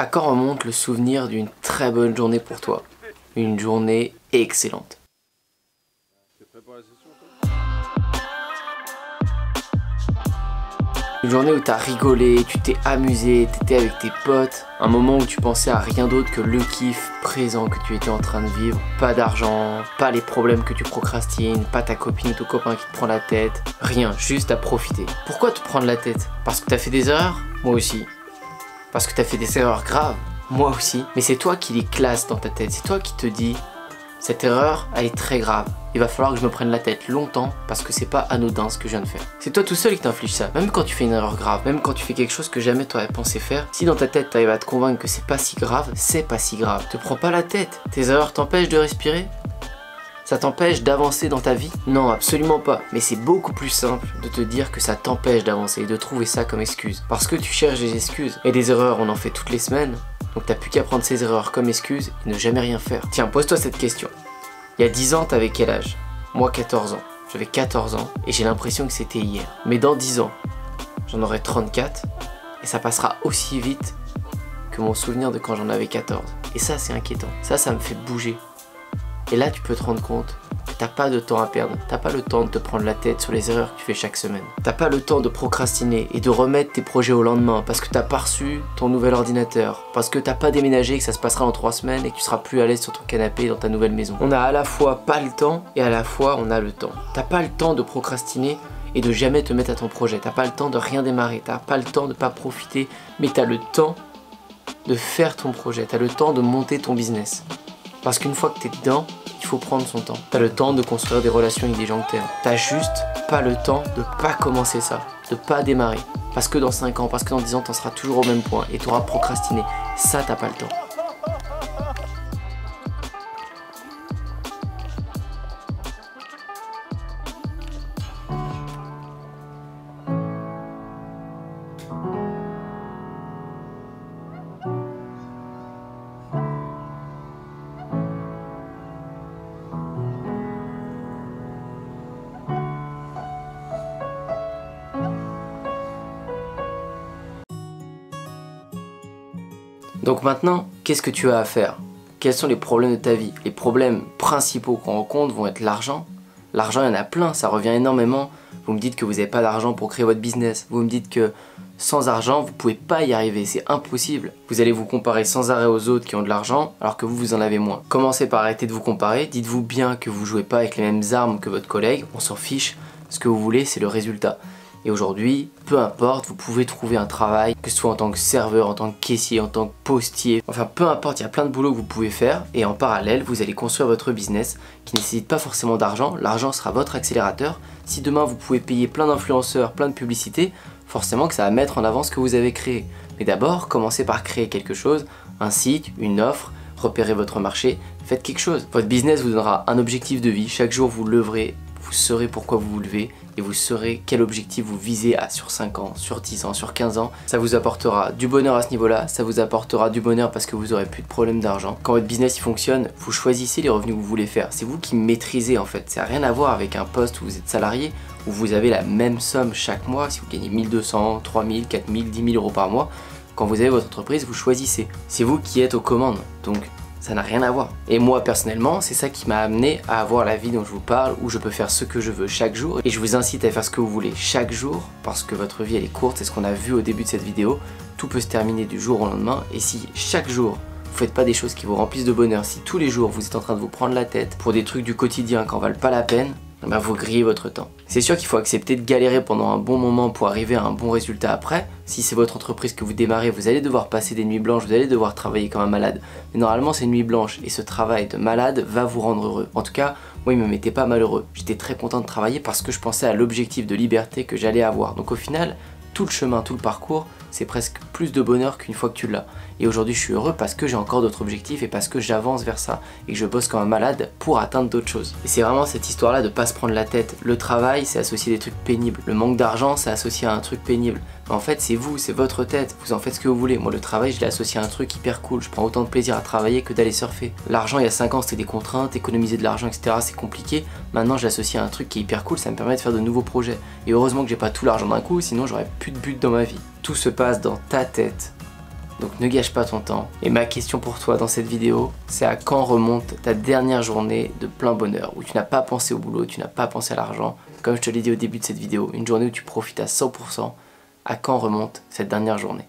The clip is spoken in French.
À quand remonte le souvenir d'une très bonne journée pour toi? Une journée excellente. Une journée où t'as rigolé, tu t'es amusé, t'étais avec tes potes. Un moment où tu pensais à rien d'autre que le kiff présent que tu étais en train de vivre. Pas d'argent, pas les problèmes que tu procrastines, pas ta copine ou ton copain qui te prend la tête. Rien, juste à profiter. Pourquoi te prendre la tête? Parce que t'as fait des erreurs? Moi aussi. Parce que t'as fait des erreurs graves? Moi aussi. Mais c'est toi qui les classes dans ta tête. C'est toi qui te dis, cette erreur, elle est très grave. Il va falloir que je me prenne la tête longtemps parce que c'est pas anodin ce que je viens de faire. C'est toi tout seul qui t'inflige ça. Même quand tu fais une erreur grave, même quand tu fais quelque chose que jamais t'aurais pensé faire, si dans ta tête t'arrives à te convaincre que c'est pas si grave, c'est pas si grave. Te prends pas la tête. Tes erreurs t'empêchent de respirer? Ça t'empêche d'avancer dans ta vie? Non, absolument pas. Mais c'est beaucoup plus simple de te dire que ça t'empêche d'avancer et de trouver ça comme excuse. Parce que tu cherches des excuses. Et des erreurs, on en fait toutes les semaines. Donc t'as plus qu'à prendre ces erreurs comme excuse et ne jamais rien faire. Tiens, pose-toi cette question. Il y a 10 ans, t'avais quel âge? Moi, 14 ans. J'avais 14 ans et j'ai l'impression que c'était hier. Mais dans 10 ans, j'en aurai 34 et ça passera aussi vite que mon souvenir de quand j'en avais 14. Et ça, c'est inquiétant. Ça me fait bouger. Et là, tu peux te rendre compte que t'as pas de temps à perdre. T'as pas le temps de te prendre la tête sur les erreurs que tu fais chaque semaine. T'as pas le temps de procrastiner et de remettre tes projets au lendemain parce que t'as pas reçu ton nouvel ordinateur, parce que t'as pas déménagé et que ça se passera dans 3 semaines et que tu seras plus à l'aise sur ton canapé dans ta nouvelle maison. On a à la fois pas le temps et à la fois on a le temps. T'as pas le temps de procrastiner et de jamais te mettre à ton projet. T'as pas le temps de rien démarrer. T'as pas le temps de pas profiter, mais t'as le temps de faire ton projet. T'as le temps de monter ton business. Parce qu'une fois que t'es dedans, il faut prendre son temps. T'as le temps de construire des relations avec des gens que t'aimes. T'as juste pas le temps de pas commencer ça, de pas démarrer. Parce que dans 5 ans, parce que dans 10 ans, t'en seras toujours au même point et t'auras procrastiné. Ça, t'as pas le temps. Donc maintenant, qu'est-ce que tu as à faire? Quels sont les problèmes de ta vie? Les problèmes principaux qu'on rencontre vont être l'argent. L'argent, il y en a plein, ça revient énormément. Vous me dites que vous n'avez pas d'argent pour créer votre business. Vous me dites que sans argent, vous ne pouvez pas y arriver, c'est impossible. Vous allez vous comparer sans arrêt aux autres qui ont de l'argent, alors que vous en avez moins. Commencez par arrêter de vous comparer. Dites-vous bien que vous ne jouez pas avec les mêmes armes que votre collègue. On s'en fiche. Ce que vous voulez, c'est le résultat. Et aujourd'hui, peu importe, vous pouvez trouver un travail, que ce soit en tant que serveur, en tant que caissier, en tant que postier, enfin peu importe, il y a plein de boulots que vous pouvez faire et en parallèle, vous allez construire votre business qui ne nécessite pas forcément d'argent. L'argent sera votre accélérateur. Si demain vous pouvez payer plein d'influenceurs, plein de publicités, forcément que ça va mettre en avant ce que vous avez créé. Mais d'abord, commencez par créer quelque chose, un site, une offre, repérez votre marché, faites quelque chose. Votre business vous donnera un objectif de vie, chaque jour vous leverez, vous saurez pourquoi vous vous levez et vous saurez quel objectif vous visez sur 5 ans, sur 10 ans, sur 15 ans. Ça vous apportera du bonheur à ce niveau-là, ça vous apportera du bonheur parce que vous aurez plus de problème d'argent. Quand votre business il fonctionne, vous choisissez les revenus que vous voulez faire. C'est vous qui maîtrisez en fait. Ça n'a rien à voir avec un poste où vous êtes salarié, où vous avez la même somme chaque mois. Si vous gagnez 1200, 3000, 4000, 10 000 euros par mois, quand vous avez votre entreprise, vous choisissez. C'est vous qui êtes aux commandes. Donc ça n'a rien à voir. Et moi personnellement, c'est ça qui m'a amené à avoir la vie dont je vous parle, où je peux faire ce que je veux chaque jour. Et je vous incite à faire ce que vous voulez chaque jour, parce que votre vie elle est courte, c'est ce qu'on a vu au début de cette vidéo. Tout peut se terminer du jour au lendemain. Et si chaque jour, vous faites pas des choses qui vous remplissent de bonheur, si tous les jours vous êtes en train de vous prendre la tête pour des trucs du quotidien qui en valent pas la peine, ben vous grillez votre temps. C'est sûr qu'il faut accepter de galérer pendant un bon moment pour arriver à un bon résultat après. Si c'est votre entreprise que vous démarrez, vous allez devoir passer des nuits blanches, vous allez devoir travailler comme un malade. Mais normalement, ces nuits blanches et ce travail de malade va vous rendre heureux. En tout cas, moi, il me mettait pas malheureux. J'étais très content de travailler parce que je pensais à l'objectif de liberté que j'allais avoir. Donc au final, tout le chemin, tout le parcours, c'est presque plus de bonheur qu'une fois que tu l'as. Et aujourd'hui je suis heureux parce que j'ai encore d'autres objectifs et parce que j'avance vers ça et que je bosse comme un malade pour atteindre d'autres choses. Et c'est vraiment cette histoire là de pas se prendre la tête. Le travail c'est associé à des trucs pénibles. Le manque d'argent c'est associé à un truc pénible. Mais en fait c'est vous, c'est votre tête, vous en faites ce que vous voulez. Moi le travail je l'ai associé à un truc hyper cool. Je prends autant de plaisir à travailler que d'aller surfer. L'argent il y a 5 ans c'était des contraintes, économiser de l'argent etc. c'est compliqué. Maintenant je l'associe à un truc qui est hyper cool, ça me permet de faire de nouveaux projets. Et heureusement que j'ai pas tout l'argent d'un coup, sinon j'aurais plus de but dans ma vie. Tout se passe dans ta tête. Donc ne gâche pas ton temps. Et ma question pour toi dans cette vidéo, c'est à quand remonte ta dernière journée de plein bonheur, où tu n'as pas pensé au boulot, tu n'as pas pensé à l'argent, comme je te l'ai dit au début de cette vidéo, une journée où tu profites à 100%, à quand remonte cette dernière journée?